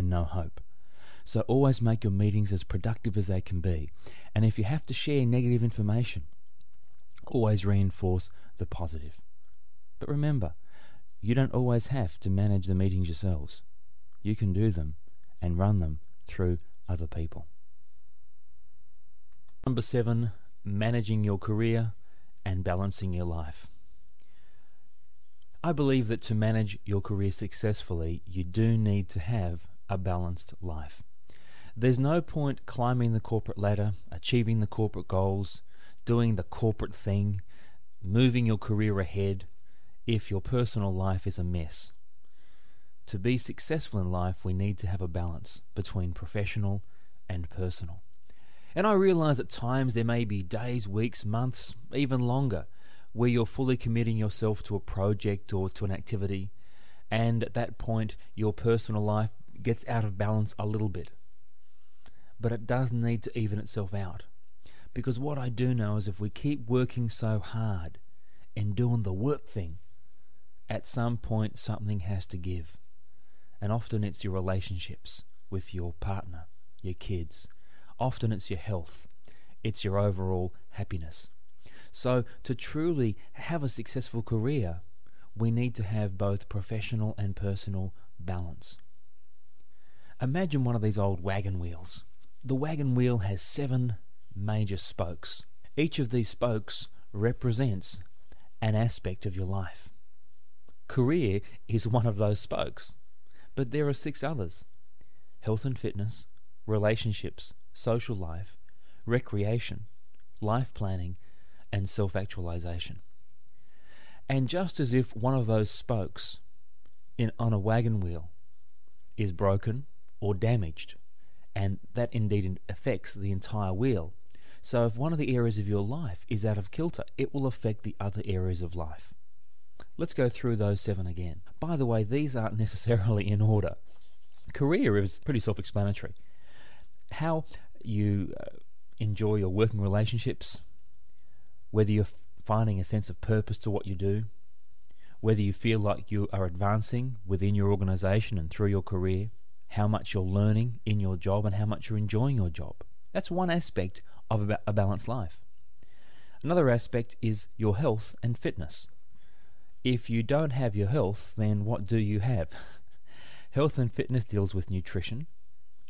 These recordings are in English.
no hope. So always make your meetings as productive as they can be. And if you have to share negative information, always reinforce the positive. But remember, you don't always have to manage the meetings yourselves. You can do them and run them through other people. Number 7, managing your career and balancing your life. I believe that to manage your career successfully, you do need to have a balanced life. There's no point climbing the corporate ladder, achieving the corporate goals, doing the corporate thing, moving your career ahead, if your personal life is a mess. To be successful in life, we need to have a balance between professional and personal. And I realize at times there may be days, weeks, months, even longer, where you're fully committing yourself to a project or to an activity, and at that point your personal life gets out of balance a little bit. But it does need to even itself out. Because what I do know is if we keep working so hard and doing the work thing, at some point something has to give. And often it's your relationships with your partner, your kids. Often it's your health. It's your overall happiness. So to truly have a successful career, we need to have both professional and personal balance. Imagine one of these old wagon wheels. The wagon wheel has 7 major spokes. Each of these spokes represents an aspect of your life. Career is one of those spokes, but there are 6 others: health and fitness, relationships, social life, recreation, life planning, and self-actualization. And just as if one of those spokes on a wagon wheel is broken or damaged, and that indeed affects the entire wheel, so if one of the areas of your life is out of kilter, it will affect the other areas of life. Let's go through those 7 again. By the way, these aren't necessarily in order. Career is pretty self-explanatory. How you enjoy your working relationships, whether you're finding a sense of purpose to what you do, whether you feel like you are advancing within your organization and through your career, how much you're learning in your job and how much you're enjoying your job. That's one aspect of a balanced life. Another aspect is your health and fitness. If you don't have your health, then what do you have? Health and fitness deals with nutrition,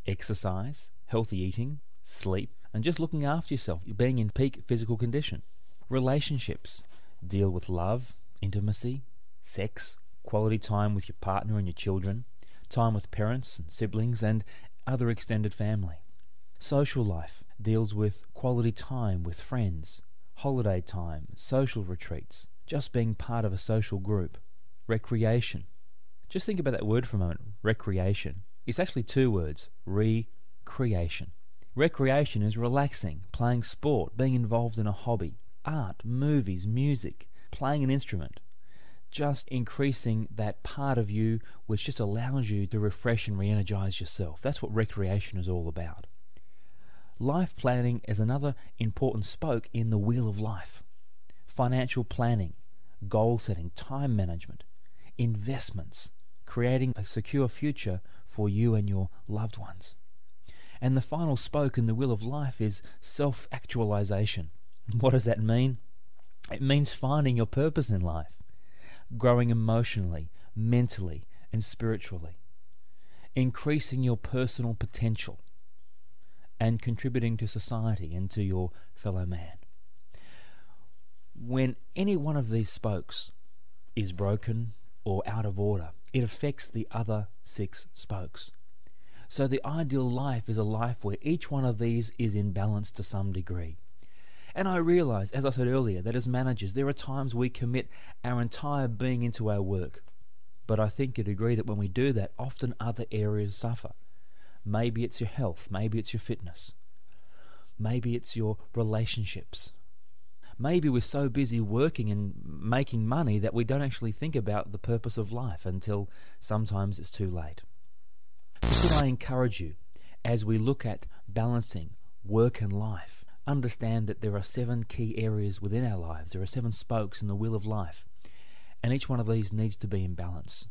exercise, healthy eating, sleep, and just looking after yourself, being in peak physical condition. Relationships deal with love, intimacy, sex, quality time with your partner and your children, time with parents and siblings and other extended family. Social life deals with quality time with friends, holiday time, social retreats, just being part of a social group. Recreation. Just think about that word for a moment, recreation. It's actually 2 words, recreation. Recreation is relaxing, playing sport, being involved in a hobby, art, movies, music, playing an instrument. Just increasing that part of you which just allows you to refresh and re-energize yourself. That's what recreation is all about. Life planning is another important spoke in the wheel of life. Financial planning, goal setting, time management, investments, creating a secure future for you and your loved ones. And the final spoke in the wheel of life is self-actualization. What does that mean? It means finding your purpose in life, growing emotionally, mentally, and spiritually, increasing your personal potential, and contributing to society and to your fellow man. When any one of these spokes is broken or out of order, it affects the other 6 spokes. So the ideal life is a life where each one of these is in balance to some degree. And I realize, as I said earlier, that as managers, there are times we commit our entire being into our work. But I think you'd agree that when we do that, often other areas suffer. Maybe it's your health, maybe it's your fitness, maybe it's your relationships. Maybe we're so busy working and making money that we don't actually think about the purpose of life until sometimes it's too late. So could I encourage you, as we look at balancing work and life, understand that there are 7 key areas within our lives. There are 7 spokes in the wheel of life, and each one of these needs to be in balance.